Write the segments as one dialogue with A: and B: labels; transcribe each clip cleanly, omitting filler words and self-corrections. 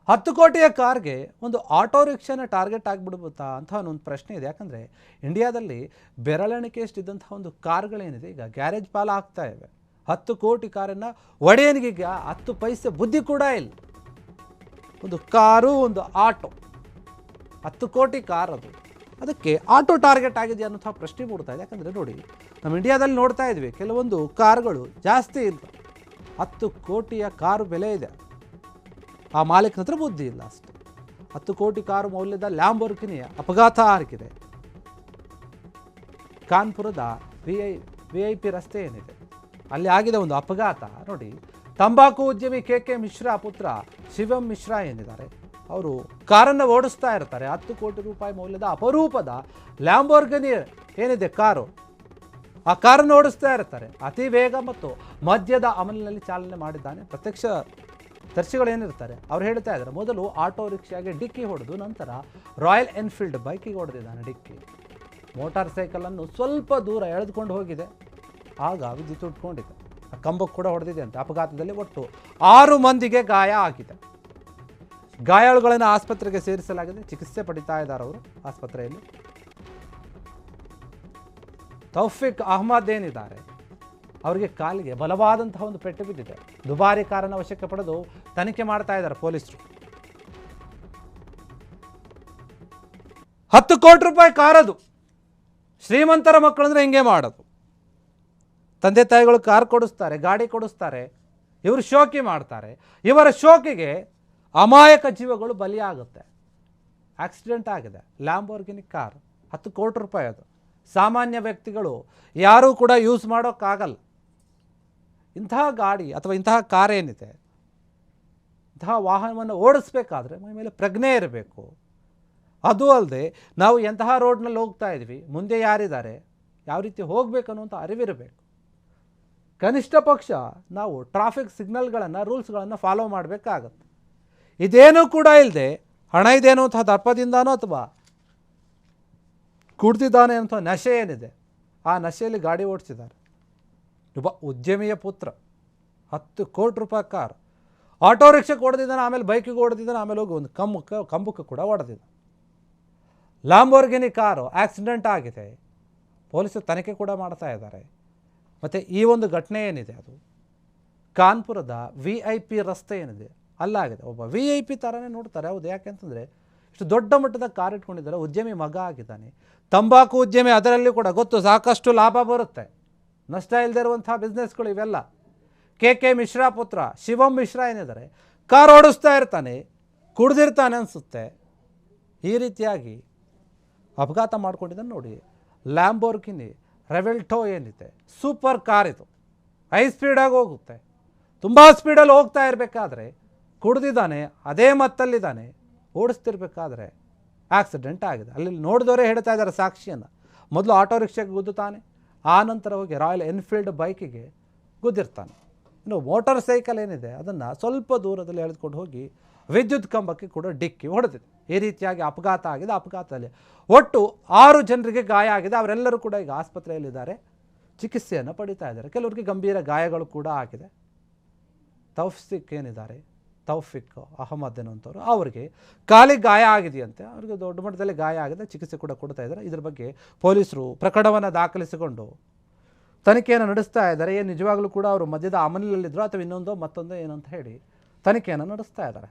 A: 10 ಕೋಟಿಯ ಕಾರ್ಗೆ ಒಂದು auto ರಿಕ್ಷಾನ target ಆಗಿಬಿಡ್ಬೋದಾ ಅಂತ ಒಂದು ಪ್ರಶ್ನೆ ಇದೆ. ಯಾಕಂದರೆ ಇಂಡಿಯಾದಲ್ಲಿ ಬೆರಳೆಣಿಕೆಯಷ್ಟಿದ್ದಂಥ ಒಂದು ಕಾರ್ಗಳೇನಿದೆ ಈಗ ಗ್ಯಾರೇಜ್ ಪಾಲ ಆಗ್ತಾ ಇವೆ. 10 ಕೋಟಿ ಕಾರನ್ನು ಒಡೆಯನಿಗೀಗ 10 ಪೈಸೆ ಬುದ್ಧಿ ಕೂಡ ಇಲ್ಲ. ಒಂದು ಕಾರು, ಒಂದು ಆಟೋ, 10 ಕೋಟಿ ಕಾರ್, ಅದಕ್ಕೆ ಆಟೋ ಟಾರ್ಗೆಟ್ ಆಗಿದೆ ಅನ್ನೋಂಥ ಪ್ರಶ್ನೆ ಮೂಡ್ತಾ ಇದೆ. ಯಾಕಂದರೆ ನೋಡಿ, ನಮ್ಮ ಇಂಡಿಯಾದಲ್ಲಿ ನೋಡ್ತಾ ಇದ್ವಿ ಕೆಲವೊಂದು ಕಾರ್ಗಳು ಜಾಸ್ತಿ ಇಲ್ಲ, 10 ಕೋಟಿಯ ಕಾರು ಬೆಲೆ ಇದೆ. ಆ ಮಾಲೀಕನ ಹತ್ರ ಬುದ್ಧಿ ಇಲ್ಲ ಅಷ್ಟೆ. 10 ಕೋಟಿ ಕಾರು ಮೌಲ್ಯದ ಲ್ಯಾಂಬೋರ್ಗಿನಿಯ ಅಪಘಾತ ಆಗಿದೆ. ಕಾನ್ಪುರದ VIP ರಸ್ತೆ ಏನಿದೆ ಅಲ್ಲಿ ಆಗಿದೆ ಒಂದು ಅಪಘಾತ. ನೋಡಿ, ತಂಬಾಕು ಉದ್ಯಮಿ KK ಮಿಶ್ರಾ ಪುತ್ರ ಶಿವಂ ಮಿಶ್ರಾ ಏನಿದ್ದಾರೆ, ಅವರು ಕಾರನ್ನು ಓಡಿಸ್ತಾ ಇರ್ತಾರೆ. 10 ಕೋಟಿ ರೂಪಾಯಿ ಮೌಲ್ಯದ ಅಪರೂಪದ ಲ್ಯಾಂಬೋರ್ಗಿನಿ ಏನಿದೆ ಕಾರು, ಆ ಕಾರನ್ನು ಓಡಿಸ್ತಾ ಇರ್ತಾರೆ. ಅತಿ ವೇಗ ಮತ್ತು ಮದ್ಯದ ಅಮಲಿನಲ್ಲಿ ಚಾಲನೆ ಮಾಡಿದ್ದಾನೆ. ಪ್ರತ್ಯಕ್ಷ ದರ್ಶಿಗಳೇನಿರ್ತಾರೆ ಅವ್ರು ಹೇಳ್ತಾ ಇದ್ದಾರೆ, ಮೊದಲು ಆಟೋ ರಿಕ್ಷಾಗೆ ಡಿಕ್ಕಿ ಹೊಡೆದು ನಂತರ ರಾಯಲ್ ಎನ್ಫೀಲ್ಡ್ ಬೈಕಿಗೆ ಹೊಡೆದಿದ್ದಾನೆ ಡಿಕ್ಕಿ. ಮೋಟಾರ್ ಸೈಕಲನ್ನು ಸ್ವಲ್ಪ ದೂರ ಎಳೆದುಕೊಂಡು ಹೋಗಿದೆ, ಆಗ ವಿದ್ಯುತ್ ಉಟ್ಕೊಂಡಿದೆ. ಆ ಕಂಬಕ್ಕೆ ಕೂಡ ಹೊಡೆದಿದೆ ಅಂತ. ಅಪಘಾತದಲ್ಲಿ ಒಟ್ಟು 6 ಮಂದಿಗೆ ಗಾಯ ಆಗಿದೆ. ಗಾಯಾಳುಗಳನ್ನು ಆಸ್ಪತ್ರೆಗೆ ಸೇರಿಸಲಾಗಿದೆ, ಚಿಕಿತ್ಸೆ ಪಡಿತಾ ಇದ್ದಾರೆ ಅವರು ಆಸ್ಪತ್ರೆಯಲ್ಲಿ. ತೌಫಿಕ್ ಅಹ್ಮದ್ ಏನಿದ್ದಾರೆ, ಅವರಿಗೆ ಕಾಲಿಗೆ ಬಲವಾದಂತಹ ಒಂದು ಪೆಟ್ಟು ಬಿದ್ದಿದೆ. ದುಬಾರಿ ಕಾರನ್ನು ವಶಕ್ಕೆ ಪಡೆದು ತನಿಖೆ ಮಾಡ್ತಾ ಇದ್ದಾರೆ ಪೊಲೀಸರು. 10 ಕೋಟಿ ರೂಪಾಯಿ ಕಾರದು. ಶ್ರೀಮಂತರ ಮಕ್ಕಳು ಅಂದರೆ ಹಿಂಗೆ ಮಾಡೋದು. ತಂದೆ ತಾಯಿಗಳು ಕಾರ್ ಕೊಡಿಸ್ತಾರೆ, ಗಾಡಿ ಕೊಡಿಸ್ತಾರೆ, ಇವರು ಶೋಕಿ ಮಾಡ್ತಾರೆ. ಇವರ ಶೋಕಿಗೆ ಅಮಾಯಕ ಜೀವಗಳು ಬಲಿಯಾಗುತ್ತೆ. ಆಕ್ಸಿಡೆಂಟ್ ಆಗಿದೆ. ಲ್ಯಾಂಬೋರ್ಗಿನಿ ಕಾರ್ 10 ಕೋಟಿ ರೂಪಾಯಿ ಅದು. ಸಾಮಾನ್ಯ ವ್ಯಕ್ತಿಗಳು ಯಾರೂ ಕೂಡ ಯೂಸ್ ಮಾಡೋಕ್ಕಾಗಲ್ಲ. ಇಂತಹ ಗಾಡಿ ಅಥವಾ ಇಂತಹ ಕಾರ್ ಏನಿದೆ, ಇಂತಹ ವಾಹನವನ್ನು ಓಡಿಸ್ಬೇಕಾದ್ರೆ ಮೈ ಮೇಲೆ ಪ್ರಜ್ಞೆ ಇರಬೇಕು. ಅದು ಅಲ್ಲದೆ ನಾವು ಎಂತಹ ರೋಡ್ನಲ್ಲಿ ಹೋಗ್ತಾ ಇದ್ವಿ, ಮುಂದೆ ಯಾರಿದ್ದಾರೆ, ಯಾವ ರೀತಿ ಹೋಗಬೇಕು ಅನ್ನುವಂಥ ಅರಿವಿರಬೇಕು. ಕನಿಷ್ಠ ಪಕ್ಷ ನಾವು ಟ್ರಾಫಿಕ್ ಸಿಗ್ನಲ್ಗಳನ್ನು, ರೂಲ್ಸ್ಗಳನ್ನು ಫಾಲೋ ಮಾಡಬೇಕಾಗತ್ತೆ. ಇದೇನೂ ಕೂಡ ಇಲ್ಲದೆ ಹಣ ಇದೆ ಅನ್ನುವಂಥ ದರ್ಪದಿಂದಾನೋ ಅಥವಾ ಕುಡ್ದಿದ್ದಾನೆ ಅಂತ ನಶೆ ಏನಿದೆ, ಆ ನಶೆಯಲ್ಲಿ ಗಾಡಿ ಓಡಿಸಿದ್ದಾರೆ. ಒಬ್ಬ ಉದ್ಯಮಿಯ ಪುತ್ರ 10 ಕೋಟಿ ರೂಪಾಯಿ ಕಾರ್ ಆಟೋ ರಿಕ್ಷಾಕ್ಕೆ ಹೊಡೆದಿದ್ದಾನೆ, ಆಮೇಲೆ ಬೈಕಿಗೆ ಹೊಡೆದಿದ್ದಾನೆ, ಆಮೇಲೆ ಹೋಗಿ ಒಂದು ಕಂಬಕ್ಕೆ ಕೂಡ ಹೊಡೆದಿದ್ದ. ಲ್ಯಾಂಬೋರ್ಗಿನಿ ಕಾರು ಆಕ್ಸಿಡೆಂಟ್ ಆಗಿದೆ. ಪೊಲೀಸರು ತನಿಖೆ ಕೂಡ ಮಾಡ್ತಾ ಇದ್ದಾರೆ. ಮತ್ತು ಈ ಒಂದು ಘಟನೆ ಏನಿದೆ ಅದು ಕಾನ್ಪುರದ VIP ರಸ್ತೆ ಏನಿದೆ ಅಲ್ಲಾಗಿದೆ. ಒಬ್ಬ VIP ಥರನೇ ನೋಡ್ತಾರೆ. ಹೌದು, ಯಾಕೆ ಅಂತಂದರೆ ಇಷ್ಟು ದೊಡ್ಡ ಮಟ್ಟದ ಕಾರ್ ಇಟ್ಕೊಂಡಿದ್ದಾರೆ. ಉದ್ಯಮಿ ಮಗ ಆಗಿದ್ದಾನೆ, ತಂಬಾಕು ಉದ್ಯಮಿ. ಅದರಲ್ಲಿ ಕೂಡ ಗೊತ್ತು, ಸಾಕಷ್ಟು ಲಾಭ ಬರುತ್ತೆ, ನಷ್ಟ ಇಲ್ಲದೆ ಇರುವಂಥ ಬಿಸ್ನೆಸ್ಗಳು ಇವೆಲ್ಲ. KK ಮಿಶ್ರಾ ಪುತ್ರ ಶಿವಂ ಮಿಶ್ರಾ ಏನಿದ್ದಾರೆ, ಕಾರ್ ಓಡಿಸ್ತಾ ಇರ್ತಾನೆ, ಕುಡ್ದಿರ್ತಾನೆ ಅನಿಸುತ್ತೆ. ಈ ರೀತಿಯಾಗಿ ಅಪಘಾತ ಮಾಡ್ಕೊಂಡಿದ್ದಾನೆ. ನೋಡಿ, ಲ್ಯಾಂಬೋರ್ಗಿನಿ ರೆವೆಲ್ಟೋ ಏನಿದೆ, ಸೂಪರ್ ಕಾರ್ ಇದು, ಹೈ ಸ್ಪೀಡಾಗಿ ಹೋಗುತ್ತೆ. ತುಂಬ ಸ್ಪೀಡಲ್ಲಿ ಹೋಗ್ತಾ ಇರಬೇಕಾದ್ರೆ ಕುಡ್ದಿದ್ದಾನೆ, ಅದೇ ಮತ್ತಲ್ಲಿದ್ದಾನೆ, ಓಡಿಸ್ತಿರ್ಬೇಕಾದ್ರೆ ಆಕ್ಸಿಡೆಂಟ್ ಆಗಿದೆ. ಅಲ್ಲಿ ನೋಡಿದವರೇ ಹೇಳ್ತಾ ಇದ್ದಾರೆ ಸಾಕ್ಷಿಯನ್ನು. ಮೊದಲು ಆಟೋ ರಿಕ್ಷಾಗೆ ಗುದ್ದುತ್ತಾನೆ, ಆ ನಂತರ ಹೋಗಿ ರಾಯಲ್ ಎನ್ಫೀಲ್ಡ್ ಬೈಕಿಗೆ ಗುದ್ದಿರ್ತಾನೆ. ಇನ್ನು ಮೋಟಾರ್ ಸೈಕಲ್ ಏನಿದೆ ಅದನ್ನು ಸ್ವಲ್ಪ ದೂರದಲ್ಲಿ ಎಳೆದುಕೊಂಡು ಹೋಗಿ ವಿದ್ಯುತ್ ಕಂಬಕ್ಕೆ ಕೂಡ ಡಿಕ್ಕಿ ಹೊಡೆದಿದೆ. ಈ ರೀತಿಯಾಗಿ ಅಪಘಾತ ಆಗಿದೆ. ಅಪಘಾತದಲ್ಲಿ ಒಟ್ಟು 6 ಜನರಿಗೆ ಗಾಯ ಆಗಿದೆ. ಅವರೆಲ್ಲರೂ ಕೂಡ ಈಗ ಆಸ್ಪತ್ರೆಯಲ್ಲಿದ್ದಾರೆ, ಚಿಕಿತ್ಸೆಯನ್ನು ಪಡಿತಾ ಇದ್ದಾರೆ. ಕೆಲವರಿಗೆ ಗಂಭೀರ ಗಾಯಗಳು ಕೂಡ ಆಗಿದೆ. ತೌಫಿಕ್ ಅಹಮದ್ ಅನ್ನುವಂಥವ್ರು, ಅವರಿಗೆ ಕಾಲಿಗೆ ಗಾಯ ಆಗಿದೆಯಂತೆ. ಅವರಿಗೆ ದೊಡ್ಡ ಮಟ್ಟದಲ್ಲಿ ಗಾಯ ಆಗಿದೆ, ಚಿಕಿತ್ಸೆ ಕೂಡ ಕೊಡ್ತಾ ಇದ್ದಾರೆ. ಇದರ ಬಗ್ಗೆ ಪೊಲೀಸರು ಪ್ರಕರಣವನ್ನು ದಾಖಲಿಸಿಕೊಂಡು ತನಿಖೆಯನ್ನು ನಡೆಸ್ತಾ ಇದ್ದಾರೆ. ಏನು ನಿಜವಾಗ್ಲೂ ಕೂಡ ಅವರು ಮದ್ಯದ ಅಮಲಿನಲ್ಲಿದ್ದರು ಅಥವಾ ಇನ್ನೊಂದೋ ಮತ್ತೊಂದೋ ಏನಂತ ಹೇಳಿ ತನಿಖೆಯನ್ನು ನಡೆಸ್ತಾ ಇದ್ದಾರೆ.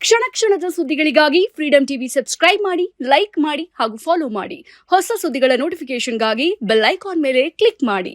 B: ಕ್ಷಣ ಕ್ಷಣದ ಸುದ್ದಿಗಳಿಗಾಗಿ ಫ್ರೀಡಂ ಟಿವಿ ಸಬ್ಸ್ಕ್ರೈಬ್ ಮಾಡಿ, ಲೈಕ್ ಮಾಡಿ ಹಾಗೂ ಫಾಲೋ ಮಾಡಿ. ಹೊಸ ಸುದ್ದಿಗಳ ನೋಟಿಫಿಕೇಶನ್ಗಾಗಿ ಬೆಲ್ ಐಕಾನ್ ಮೇಲೆ ಕ್ಲಿಕ್ ಮಾಡಿ.